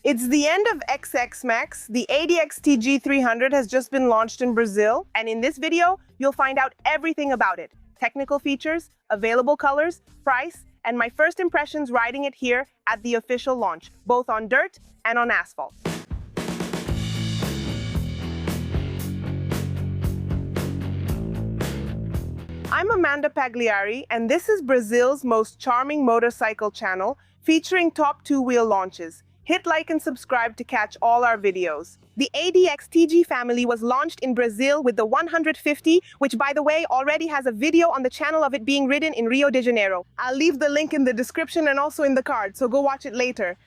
It's the end of XMAX. The ADXTG 300 has just been launched in Brazil, and in this video, you'll find out everything about it. Technical features, available colors, price, and my first impressions riding it here at the official launch, both on dirt and on asphalt. I'm Amanda Pagliari, and this is Brazil's most charming motorcycle channel featuring top two-wheel launches. Hit like and subscribe to catch all our videos. The ADXTG family was launched in Brazil with the 150, which by the way already has a video on the channel of it being ridden in Rio de Janeiro. I'll leave the link in the description and also in the card, so go watch it later.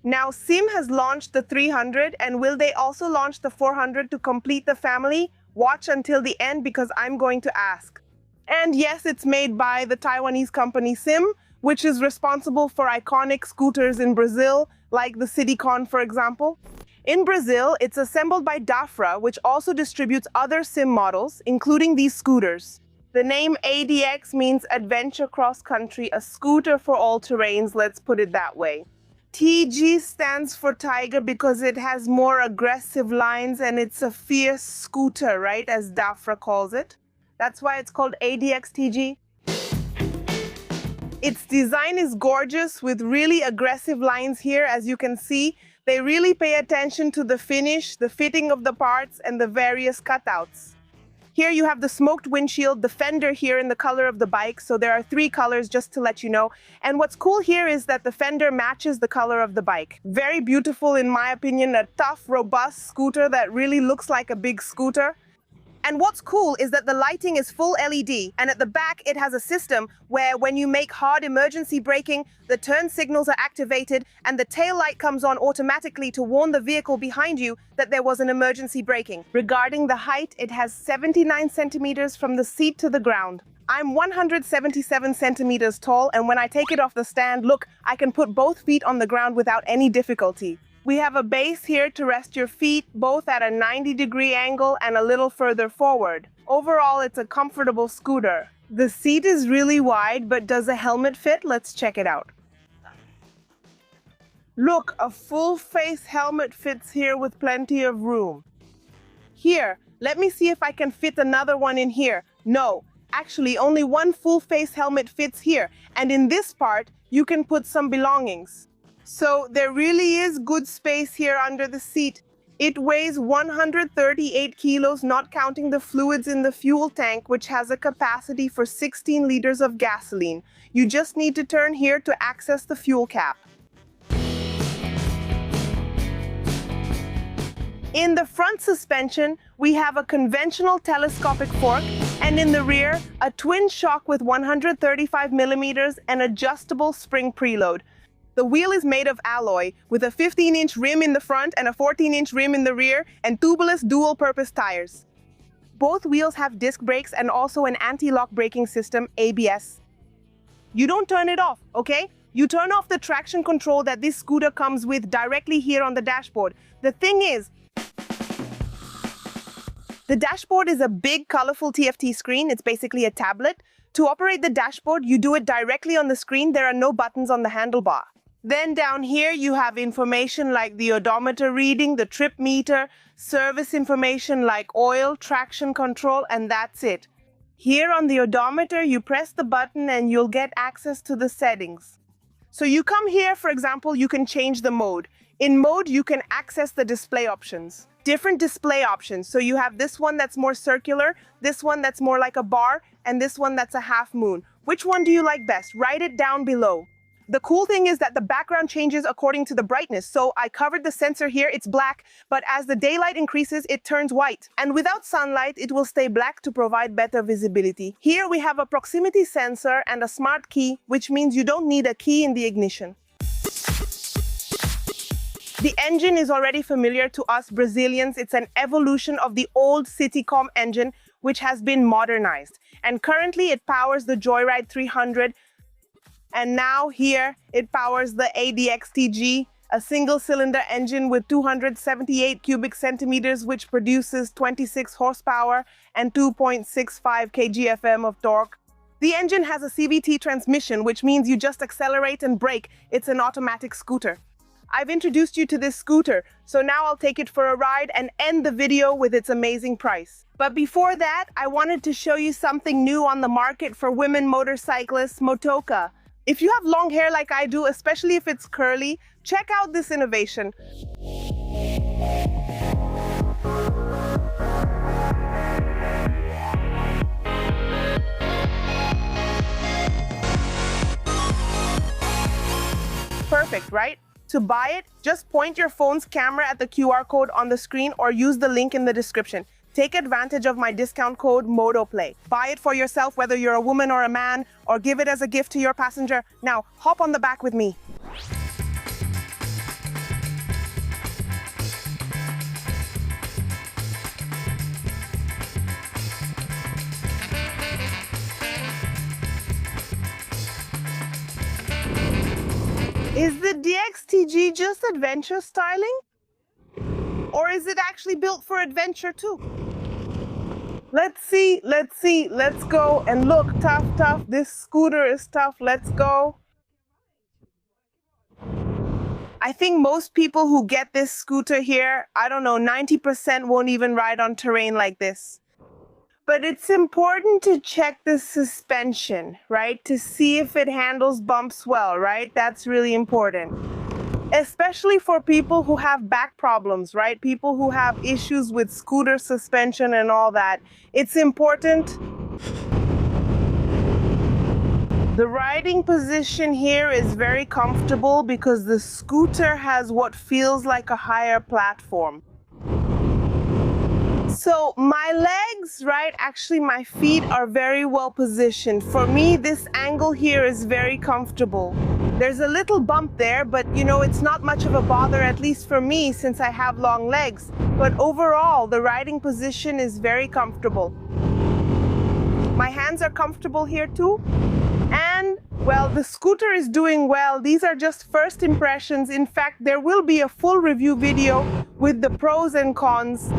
Now SYM has launched the 300, and will they also launch the 400 to complete the family? Watch until the end because I'm going to ask. And yes, it's made by the Taiwanese company SYM, which is responsible for iconic scooters in Brazil, like the Citycon, for example. In Brazil, it's assembled by Dafra, which also distributes other SYM models, including these scooters. The name ADX means Adventure Cross Country, a scooter for all terrains, let's put it that way. TG stands for Tiger because it has more aggressive lines and it's a fierce scooter, right, as Dafra calls it. That's why it's called ADXTG. Its design is gorgeous with really aggressive lines here, as you can see. They really pay attention to the finish, the fitting of the parts, and the various cutouts. Here you have the smoked windshield, the fender here in the color of the bike, so there are 3 colors just to let you know. And what's cool here is that the fender matches the color of the bike. Very beautiful in my opinion, a tough, robust scooter that really looks like a big scooter. And what's cool is that the lighting is full LED, and at the back it has a system where when you make hard emergency braking, the turn signals are activated and the tail light comes on automatically to warn the vehicle behind you that there was an emergency braking. Regarding the height, it has 79 centimeters from the seat to the ground. I'm 177 centimeters tall, and when I take it off the stand, look, I can put both feet on the ground without any difficulty. We have a base here to rest your feet, both at a 90-degree angle and a little further forward. Overall, it's a comfortable scooter. The seat is really wide, but does a helmet fit? Let's check it out. Look, a full-face helmet fits here with plenty of room. Here, let me see if I can fit another one in here. No, actually, only one full-face helmet fits here, and in this part, you can put some belongings. So there really is good space here under the seat. It weighs 138 kilos, not counting the fluids in the fuel tank, which has a capacity for 16 liters of gasoline. You just need to turn here to access the fuel cap. In the front suspension, we have a conventional telescopic fork, and in the rear, a twin shock with 135 millimeters and adjustable spring preload. The wheel is made of alloy, with a 15-inch rim in the front and a 14-inch rim in the rear, and tubeless dual-purpose tires. Both wheels have disc brakes and also an anti-lock braking system, ABS. You don't turn it off, okay? You turn off the traction control that this scooter comes with directly here on the dashboard. The thing is, the dashboard is a big, colorful TFT screen. It's basically a tablet. To operate the dashboard, you do it directly on the screen. There are no buttons on the handlebar. Then down here, you have information like the odometer reading, the trip meter, service information like oil, traction control, and that's it. Here on the odometer, you press the button and you'll get access to the settings. So you come here, for example, you can change the mode. In mode, you can access the display options. Different display options. So you have this one that's more circular, this one that's more like a bar, and this one that's a half moon. Which one do you like best? Write it down below. The cool thing is that the background changes according to the brightness. So I covered the sensor here, it's black, but as the daylight increases, it turns white. And without sunlight, it will stay black to provide better visibility. Here we have a proximity sensor and a smart key, which means you don't need a key in the ignition. The engine is already familiar to us Brazilians. It's an evolution of the old Citycon engine, which has been modernized. And currently it powers the Joyride 300. And now here it powers the ADXTG, a single-cylinder engine with 278 cubic centimeters, which produces 26 horsepower and 2.65 kgfm of torque. The engine has a CVT transmission, which means you just accelerate and brake. It's an automatic scooter. I've introduced you to this scooter, so now I'll take it for a ride and end the video with its amazing price. But before that, I wanted to show you something new on the market for women motorcyclists, Motoka. If you have long hair like I do, especially if it's curly, check out this innovation. Perfect, right? To buy it, just point your phone's camera at the QR code on the screen or use the link in the description. Take advantage of my discount code MOTOPLAY. Buy it for yourself, whether you're a woman or a man, or give it as a gift to your passenger. Now, hop on the back with me. Is the DXTG just adventure styling? Or is it actually built for adventure too? Let's see, let's go. And look, tough, this scooter is tough, let's go. I think most people who get this scooter here, I don't know, 90% won't even ride on terrain like this. But it's important to check the suspension, right? To see if it handles bumps well, right? That's really important. Especially for people who have back problems, right? People who have issues with scooter suspension and all that. It's important. The riding position here is very comfortable because the scooter has what feels like a higher platform. So my legs, right, actually my feet are very well positioned. For me, this angle here is very comfortable. There's a little bump there, but you know, it's not much of a bother, at least for me, since I have long legs. But overall, the riding position is very comfortable. My hands are comfortable here too. And, well, the scooter is doing well. These are just first impressions. In fact, there will be a full review video with the pros and cons.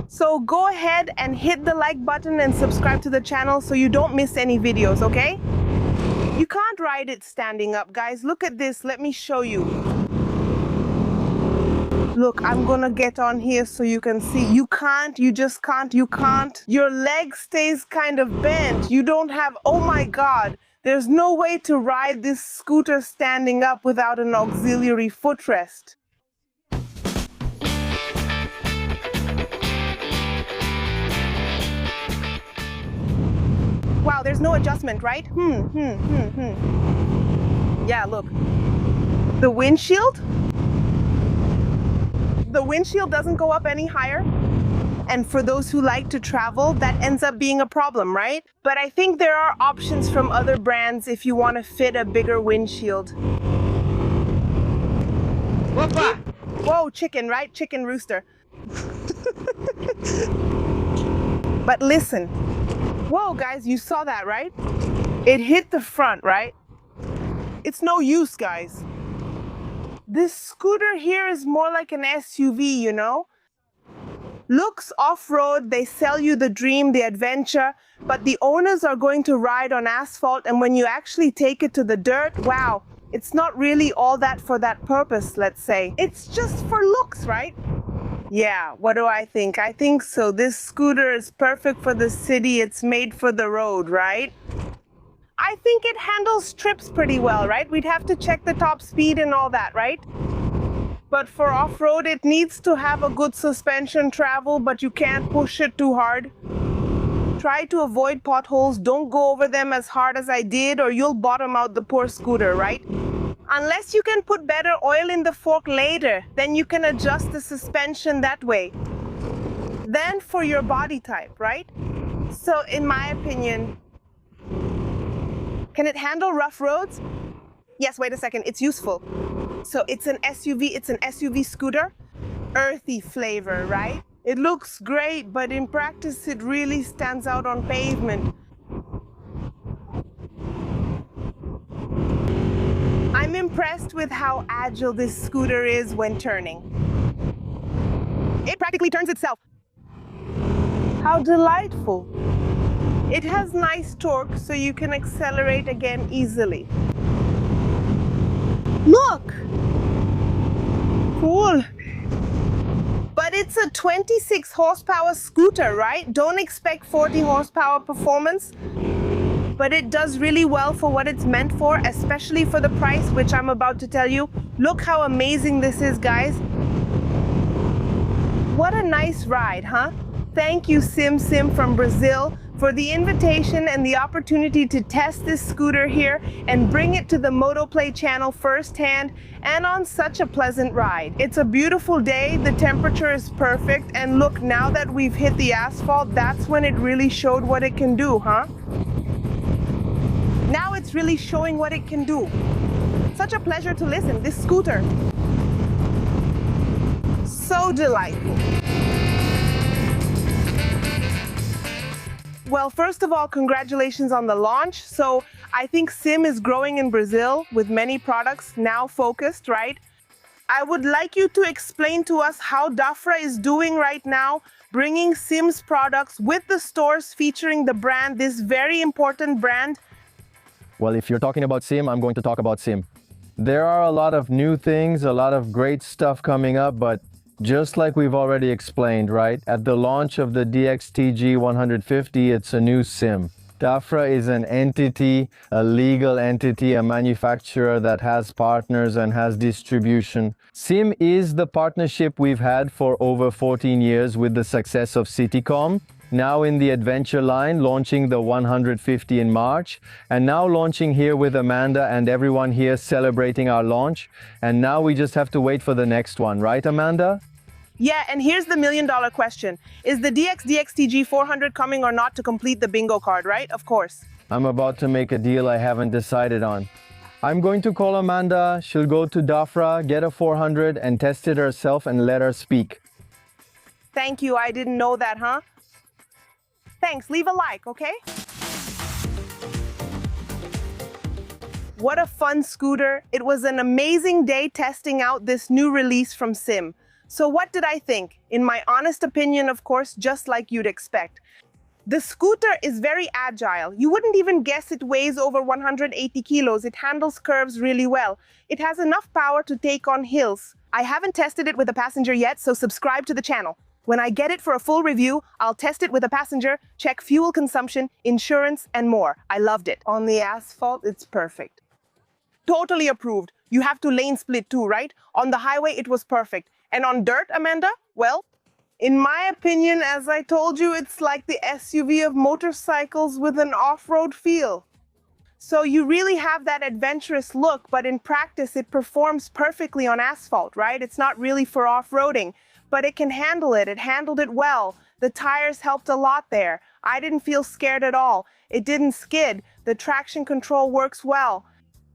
So go ahead and hit the like button and subscribe to the channel so you don't miss any videos, okay? You can't ride it standing up, guys. Look at this. Let me show you. Look, I'm gonna get on here so you can see. You can't, you just can't, you can't. Your leg stays kind of bent. You don't have, oh my God. There's no way to ride this scooter standing up without an auxiliary footrest. Wow, there's no adjustment, right? Yeah, look. The windshield? The windshield doesn't go up any higher. And for those who like to travel, that ends up being a problem, right? But I think there are options from other brands if you want to fit a bigger windshield. Whoa, chicken, right? Chicken rooster. But listen. Whoa, guys, you saw that, right? It hit the front, right? It's no use, guys. This scooter here is more like an SUV, you know? Looks off-road, they sell you the dream, the adventure, but the owners are going to ride on asphalt, and when you actually take it to the dirt, wow, it's not really all that for that purpose, let's say. It's just for looks, right? Yeah, what do I think? I think so. This scooter is perfect for the city. It's made for the road, right? I think it handles trips pretty well, right? We'd have to check the top speed and all that, right? But for off-road, it needs to have a good suspension travel, but you can't push it too hard. Try to avoid potholes. Don't go over them as hard as I did, or you'll bottom out the poor scooter, right? Unless you can put better oil in the fork later, then you can adjust the suspension that way. Then for your body type, right? So in my opinion, can it handle rough roads? Yes, wait a second, it's useful. So it's an SUV scooter. Earthy flavor, right? It looks great, but in practice it really stands out on pavement. I'm impressed with how agile this scooter is when turning. It practically turns itself. How delightful. It has nice torque, so you can accelerate again easily. Look! it's a 26 horsepower scooter, right? Don't expect 40 horsepower performance, but it does really well for what it's meant for, especially for the price, which I'm about to tell you. Look how amazing this is, guys. What a nice ride, huh? Thank you, SYM from Brazil, for the invitation and the opportunity to test this scooter here and bring it to the MotoPlay channel firsthand and on such a pleasant ride. It's a beautiful day, the temperature is perfect, and look, now that we've hit the asphalt, that's when it really showed what it can do, huh? Now it's really showing what it can do. Such a pleasure to listen, this scooter. So delightful. Well, first of all, congratulations on the launch. So I think SYM is growing in Brazil with many products now focused, right? I would like you to explain to us how Dafra is doing right now, bringing SYM's products with the stores featuring the brand, this very important brand. Well, if you're talking about SYM, I'm going to talk about SYM. There are a lot of new things, a lot of great stuff coming up, but just like we've already explained, right? At the launch of the ADXTG 150, it's a new SYM. Dafra is an entity, a legal entity, a manufacturer that has partners and has distribution. SYM is the partnership we've had for over 14 years with the success of Citycom. Now in the adventure line, launching the 150 in March, and now launching here with Amanda and everyone here celebrating our launch. And now we just have to wait for the next one, right, Amanda? Yeah, and here's the million-dollar question. Is the DXTG 400 coming or not to complete the bingo card, right? Of course. I'm about to make a deal I haven't decided on. I'm going to call Amanda, she'll go to Dafra, get a 400 and test it herself and let her speak. Thank you, I didn't know that, huh? Thanks, leave a like, okay? What a fun scooter. It was an amazing day testing out this new release from SYM. So what did I think? In my honest opinion, of course, just like you'd expect. The scooter is very agile. You wouldn't even guess it weighs over 180 kilos. It handles curves really well. It has enough power to take on hills. I haven't tested it with a passenger yet, so subscribe to the channel. When I get it for a full review, I'll test it with a passenger, check fuel consumption, insurance, and more. I loved it. On the asphalt, it's perfect. Totally approved. You have to lane split too, right? On the highway, it was perfect. And on dirt, Amanda? Well, in my opinion, as I told you, it's like the SUV of motorcycles with an off-road feel. So you really have that adventurous look, but in practice, it performs perfectly on asphalt, right? It's not really for off-roading. But it can handle it. It handled it well. The tires helped a lot there. I didn't feel scared at all. It didn't skid. The traction control works well.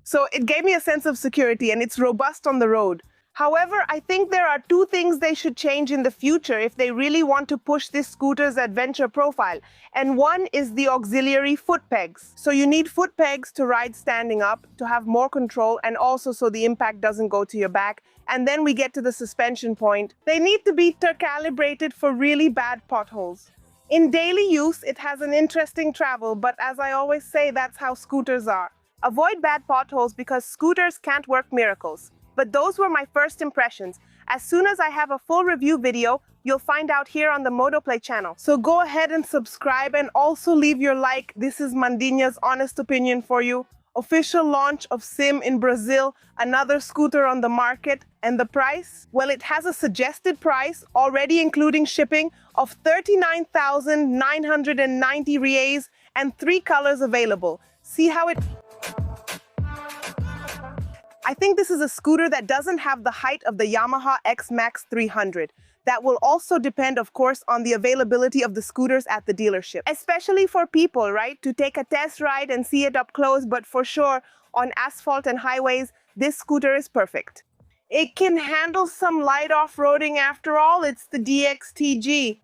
So it gave me a sense of security, and it's robust on the road. However, I think there are two things they should change in the future if they really want to push this scooter's adventure profile. And one is the auxiliary foot pegs. So you need foot pegs to ride standing up, to have more control, and also so the impact doesn't go to your back. And then we get to the suspension point. They need to be calibrated for really bad potholes. In daily use, it has an interesting travel, but as I always say, that's how scooters are. Avoid bad potholes because scooters can't work miracles. But those were my first impressions. As soon as I have a full review video, you'll find out here on the MotoPlay channel. So go ahead and subscribe and also leave your like. This is Mandinha's honest opinion for you. Official launch of SYM in Brazil, another scooter on the market. And the price? Well, it has a suggested price, already including shipping, of 39,990 reais and 3 colors available. See how it... I think this is a scooter that doesn't have the height of the Yamaha XMAX 300. That will also depend, of course, on the availability of the scooters at the dealership. Especially for people, right? To take a test ride and see it up close, but for sure, on asphalt and highways, this scooter is perfect. It can handle some light off-roading after all. It's the DXTG.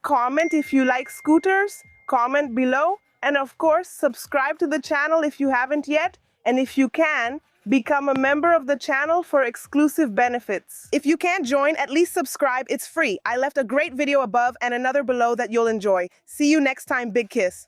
Comment if you like scooters, comment below, and of course, subscribe to the channel if you haven't yet, and if you can, become a member of the channel for exclusive benefits. If you can't join, at least subscribe. It's free. I left a great video above and another below that you'll enjoy. See you next time. Big kiss.